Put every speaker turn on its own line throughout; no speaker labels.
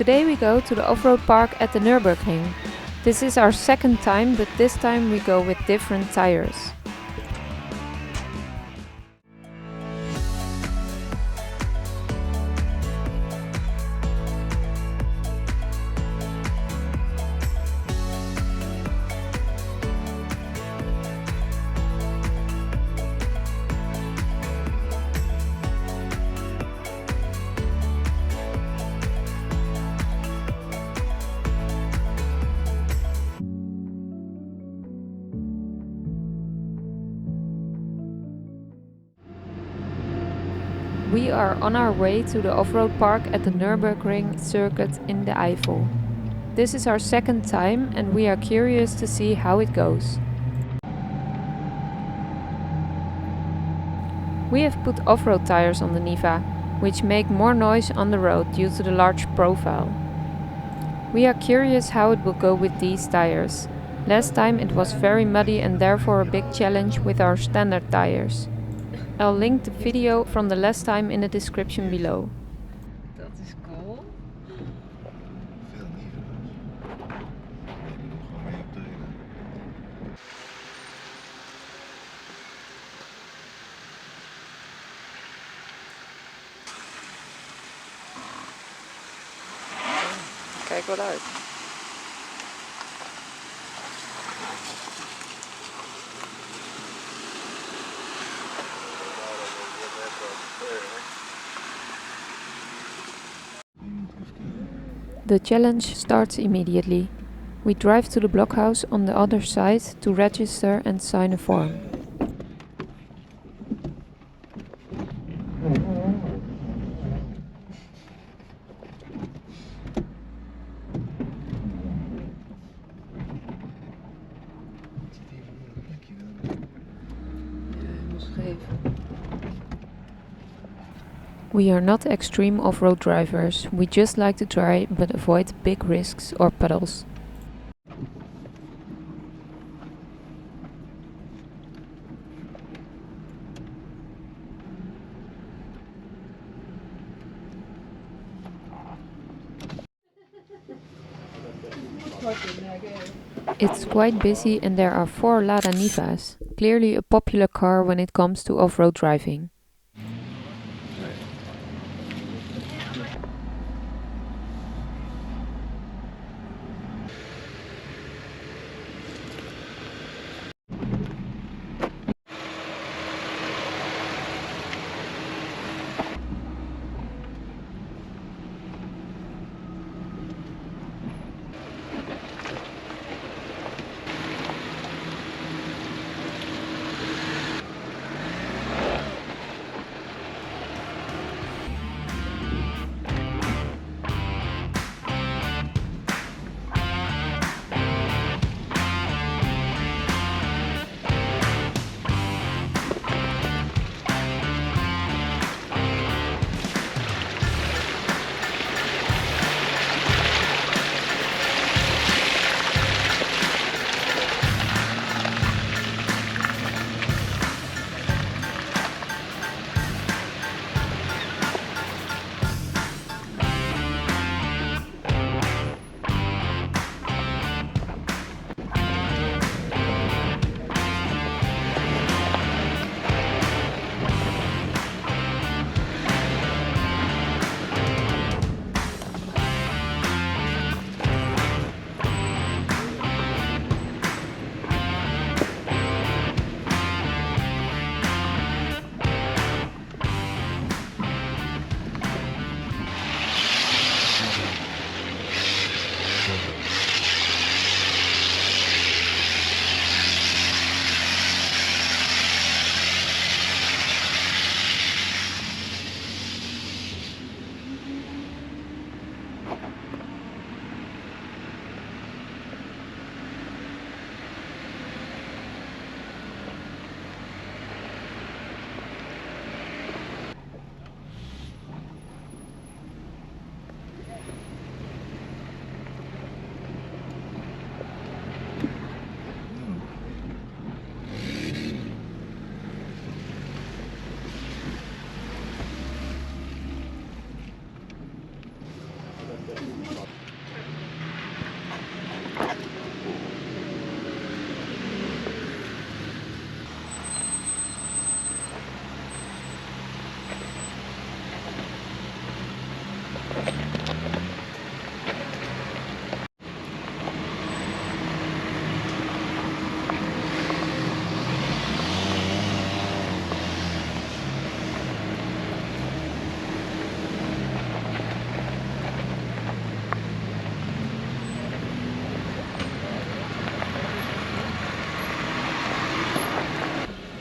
Today we go to the Offroad Park at the Nürburgring. This is our second time, but this time we go with different tires. We are on our way to the Offroad Park at the Nürburgring circuit in the Eifel. This is our second time and we are curious to see how it goes. We have put off-road tires on the Niva, which make more noise on the road due to the large profile. We are curious how it will go with these tires. Last time it was very muddy and therefore a big challenge with our standard tires. I'll link the video from the last time in the description below.
Dat is cool.
Veel liever dus. Ik moet gewoon mee optreden.
Kijk wel uit.
The challenge starts immediately. We drive to the blockhouse on the other side to register and sign a form. We are not extreme off-road drivers, we just like to try but avoid big risks or puddles. It's quite busy and there are 4 Lada Nivas, clearly a popular car when it comes to off-road driving.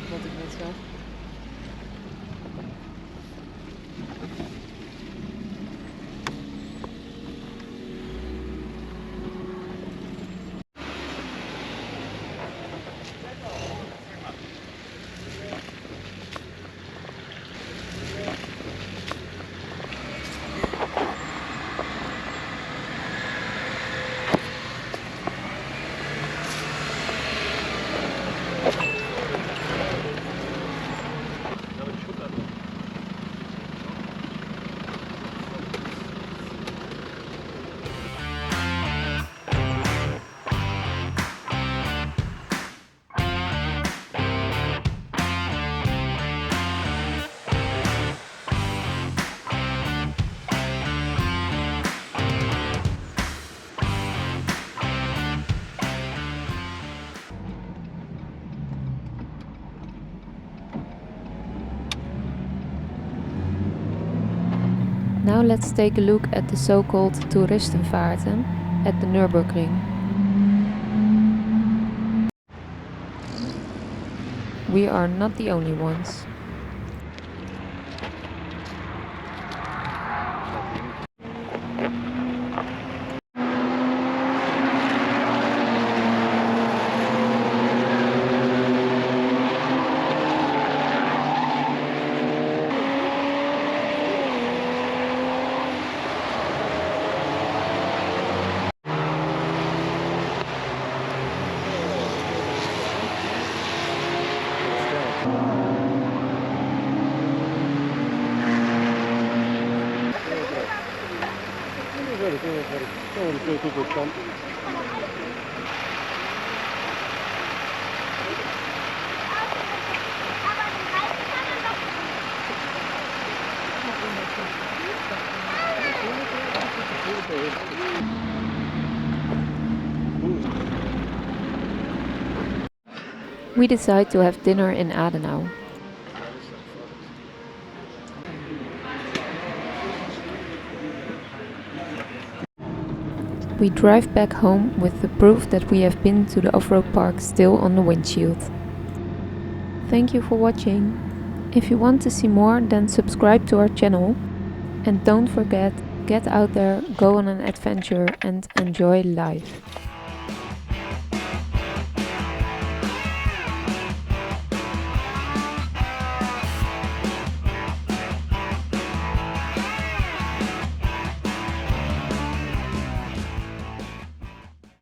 Wat ik net zag.
Now let's take a look at the so-called toeristenvaarten at the Nürburgring. We are not the only ones. We decide to have dinner in Adenau. We drive back home with the proof that we have been to the Offroad Park still on the windshield. Thank you for watching. If you want to see more, then subscribe to our channel. And don't forget, get out there, go on an adventure and enjoy life.